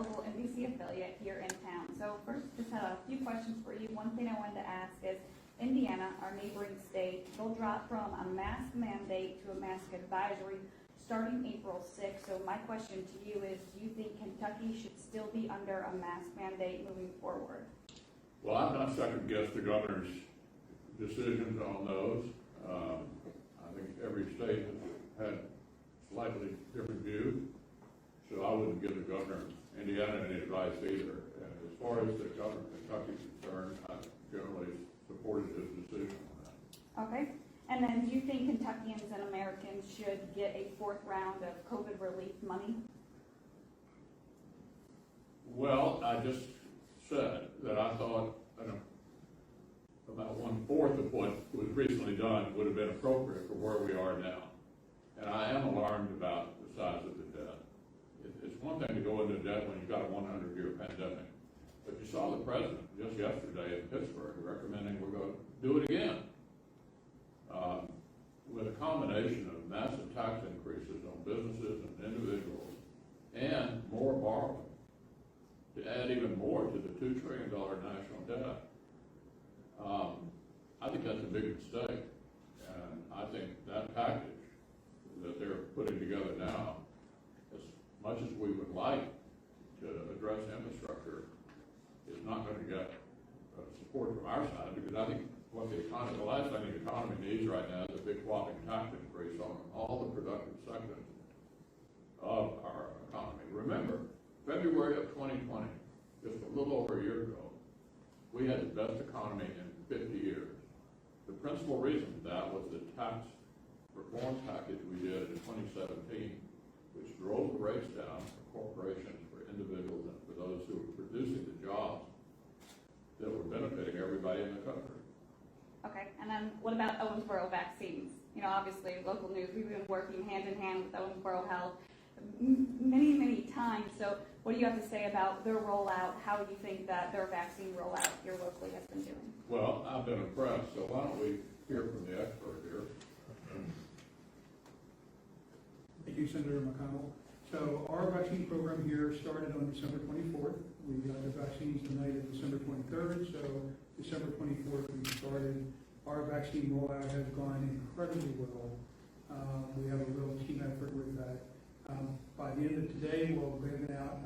local NBC affiliate here in town. So first, just had a few questions for you. One thing I wanted to ask is, Indiana, our neighboring state, will drop from a mask mandate to a mask advisory starting April 6th. So my question to you is, do you think Kentucky should still be under a mask mandate moving forward? Well, I'm not second guess the governor's decisions on those. I think every state has had slightly different views, so I wouldn't give the governor of Indiana any advice either. And as far as the governor of Kentucky is concerned, I generally supported his decision on that. Okay. And then do you think Kentuckians and Americans should get a fourth round of COVID relief money? Well, I just said that I thought about 1/4 of what was recently done would have been appropriate for where we are now. And I am alarmed about the size of the debt. It's one thing to go into debt when you've got a 100-year pandemic, but you saw the president just yesterday in Pittsburgh recommending we're going to do it again. With a combination of massive tax increases on businesses and individuals and more borrowing to add even more to the $2 trillion national debt, I think that's a big mistake. And I think that package that they're putting together now, as much as we would like to address infrastructure, is not going to get support from our side, because I think what the last thing the economy needs right now is a big whopping tax increase on all the productive sectors of our economy. Remember, February of 2020, just a little over a year ago, we had the best economy in 50 years. The principal reason for that was the tax reform package we did in 2017, which drove the rates down for corporations, for individuals, and for those who were producing the jobs that were benefiting everybody in the country. Okay, and then what about Owensboro vaccines? You know, obviously, local news, we've been working hand in hand with Owensboro Health many times. So what do you have to say about their rollout? How do you think that their vaccine rollout here locally has been doing? Well, I've been impressed, so why don't we hear from the expert here? Thank you, Senator McConnell. So our vaccine program here started on December 24th. We got the vaccines tonight at December 23rd, so December 24th we started. Our vaccine rollout has gone incredibly well. We have a real team effort with that. By the end of today, we'll be giving out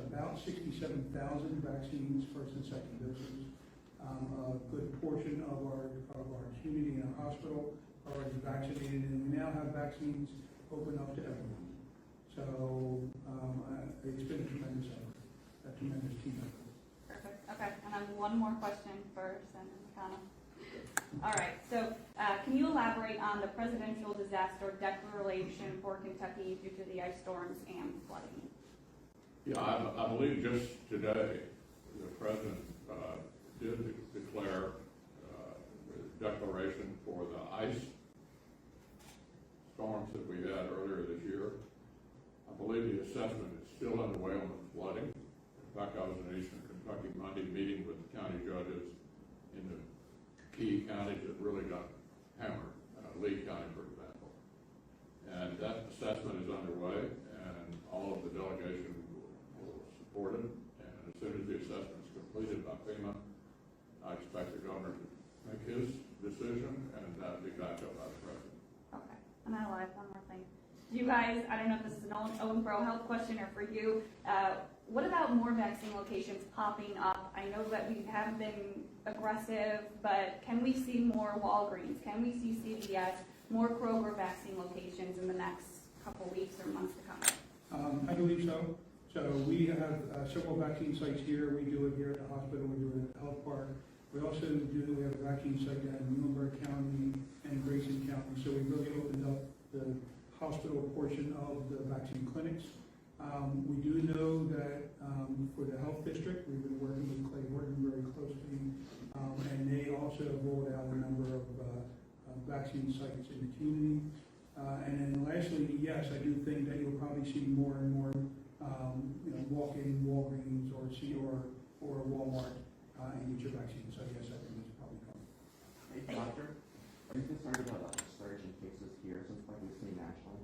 about 67,000 vaccines, first and second doses. A good portion of our community and our hospital are already vaccinated, and we now have vaccines open up to everyone. So it's been a tremendous effort, a tremendous team effort. Perfect. Okay, and then one more question for Senator McConnell. All right, so can you elaborate on the presidential disaster declaration for Kentucky due to the ice storms and flooding? Yeah, I believe just today the president did declare the declaration for the ice storms that we had earlier this year. I believe the assessment is still underway on the flooding. In fact, I was in Eastern Kentucky Monday meeting with the county judges in the key counties that really got hammered, Lee County, for example. And that assessment is underway, and all of the delegation will support it. And as soon as the assessment is completed by FEMA, I expect the governor to make his decision, and that will be backed up by the president. Okay, and I have one more thing. You guys, I don't know if this is an Owensboro Health question or for you, what about more vaccine locations popping up? I know that we have been aggressive, but can we see more Walgreens? Can we see CVS, more Kroger vaccine locations in the next couple weeks or months to come? I believe so. So we have several vaccine sites here. We do it here at the hospital. We do it at the health park. We also we have a vaccine site down in Muhlenberg County and Grayson County. So we really opened up the hospital portion of the vaccine clinics. We do know that for the health district, we've been working with Clay Horton very closely, and they also rolled out a number of vaccine sites in the community. And then lastly, yes, I do think that you'll probably see more and more walk-in Walgreens or Walmart and get your vaccine. So yes, I think it's probably coming. Hey, doctor, are you concerned about a surge in cases here, since like we've seen nationally?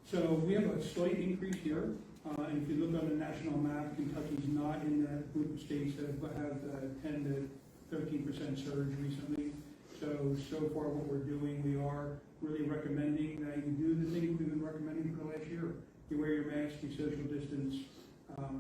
So we have a slight increase here. And if you look on the national map, Kentucky's not in that group of states that have 10 to 13% surge recently. So far what we're doing, we are really recommending that you do the things we've been recommending for the last year. You wear your mask, you social distance,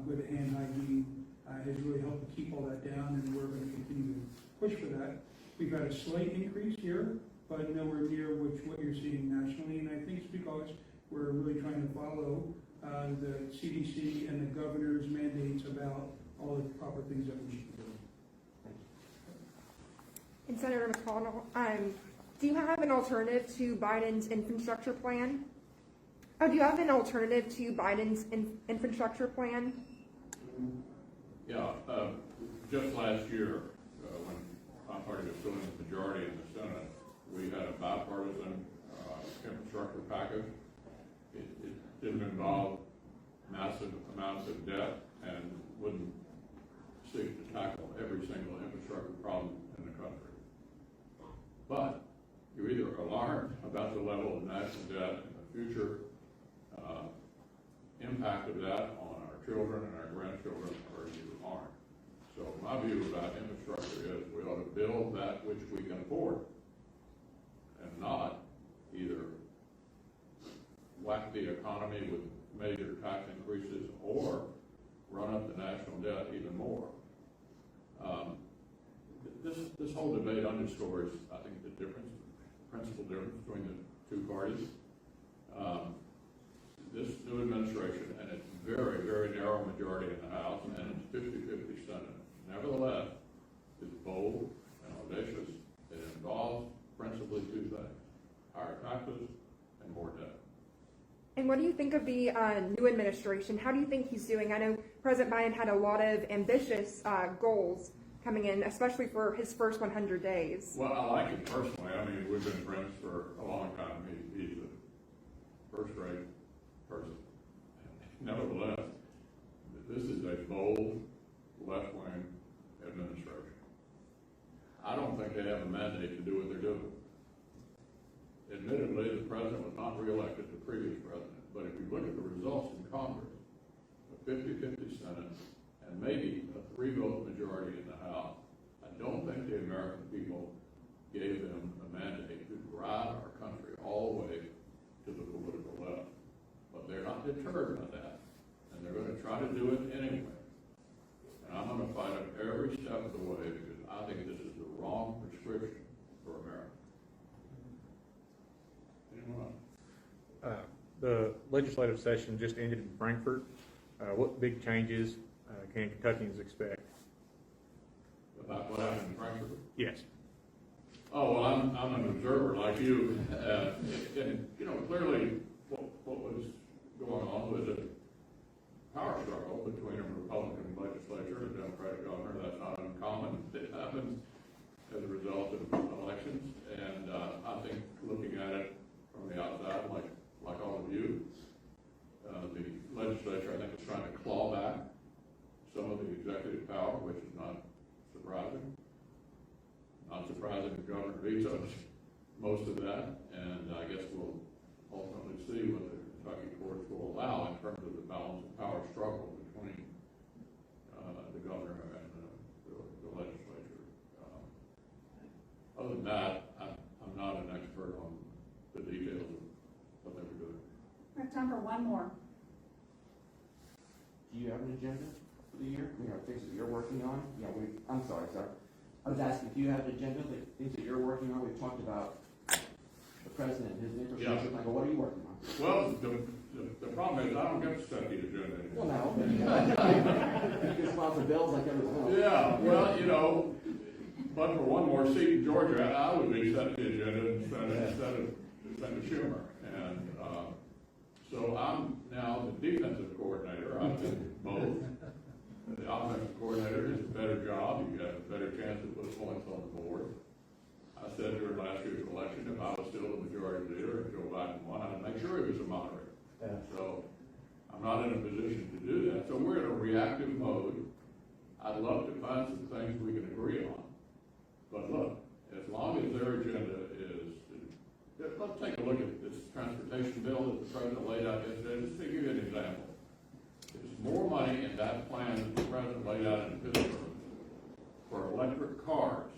with hand hygiene, has really helped to keep all that down, and we're going to continue to push for that. We've had a slight increase here, but nowhere near what you're seeing nationally, and I think it's because we're really trying to follow the CDC and the governor's mandates about all the proper things that we should be doing. And Senator McConnell, do you have an alternative to Biden's infrastructure plan? Oh, do you have an alternative to Biden's infrastructure plan? Yeah, just last year, when my party was still in the majority in the Senate, we had a bipartisan infrastructure package. It didn't involve massive amounts of debt and wouldn't seek to tackle every single infrastructure problem in the country. But you're either alarmed about the level of national debt and the future impact of that on our children and our grandchildren, or you aren't. So my view about infrastructure is we ought to build that which we can afford, and not either whack the economy with major tax increases or run up the national debt even more. This whole debate underscores, I think, the principal difference between the two parties. This new administration, and it's very, very narrow majority in the House, and it's 50-50 Senate, nevertheless, is bold and audacious. It involves principally two things: higher taxes and more debt. And what do you think of the new administration? How do you think he's doing? I know President Biden had a lot of ambitious goals coming in, especially for his first 100 days. Well, I like him personally. I mean, we've been friends for a long time. He's a first-rate person. Nevertheless, this is a bold left-wing administration. I don't think they have a mandate to do what they're doing. Admittedly, the president was not reelected, the previous president, but if you look at the results in Congress, a 50-50 Senate, and maybe a 3-vote majority in the House, I don't think the American people gave them a mandate to drive our country all the way to the political left. But they're not deterred by that, and they're going to try to do it anyway. And I'm going to fight it every step of the way, because I think this is the wrong prescription for America. Anyone else? The legislative session just ended in Frankfurt. What big changes can Kentuckians expect? About what happened in Frankfurt? Yes. Oh, well, I'm an observer like you, and you know, clearly what was going on was a power struggle between a Republican legislature and a Democratic governor. That's not uncommon. It happens as a result of elections, and I think looking at it from the outside, like all of you, the legislature, I think, is trying to claw back some of the executive power, which is not surprising. Not surprising the governor vetoes most of that, and I guess we'll ultimately see what the Kentucky courts will allow in terms of the balance of power struggle between the governor and the legislature. Other than that, I'm not an expert on the details of what they were doing. We have time for one more. Do you have an agenda for the year? You know, things that you're working on? Yeah, I'm sorry, sir. I was asking, do you have an agenda, the things that you're working on? We've talked about the president, his infrastructure plan, but what are you working on? Well, the problem is I don't get to set the agenda Well, anymore. no. You can sponsor bills like everyone else. Yeah, well, you know, but for one more seat in Georgia, I would be setting the agenda instead of Senator Schumer. And so I'm now the defensive coordinator. I've been both. The offensive coordinator is a better job. You have a better chance to put points on the board. I said during last year's election, if I was still the majority leader and Joe Biden won, I'd make sure he was a moderator. Yeah. So I'm not in a position to do that. So we're in a reactive mode. I'd love to find some things we can agree on. But look, as long as their agenda is, let's take a look at this transportation bill that the president laid out yesterday. Just to give you an example. more money in that plan that the president laid out in Pittsburgh for electric cars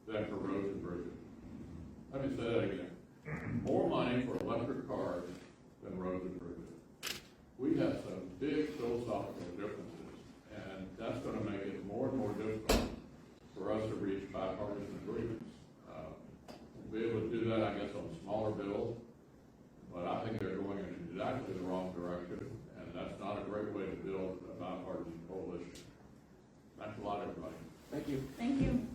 than for roads and bridges. Let me say that again. More money for electric cars than roads and bridges. We have some big philosophical differences, and that's gonna make it more and more difficult for us to reach bipartisan agreements. We'll be able to do that, I guess, on smaller bills, but I think they're going in exactly the wrong direction, and that's not a great way to build a bipartisan coalition. Thanks a lot, everybody. Thank you. Thank you.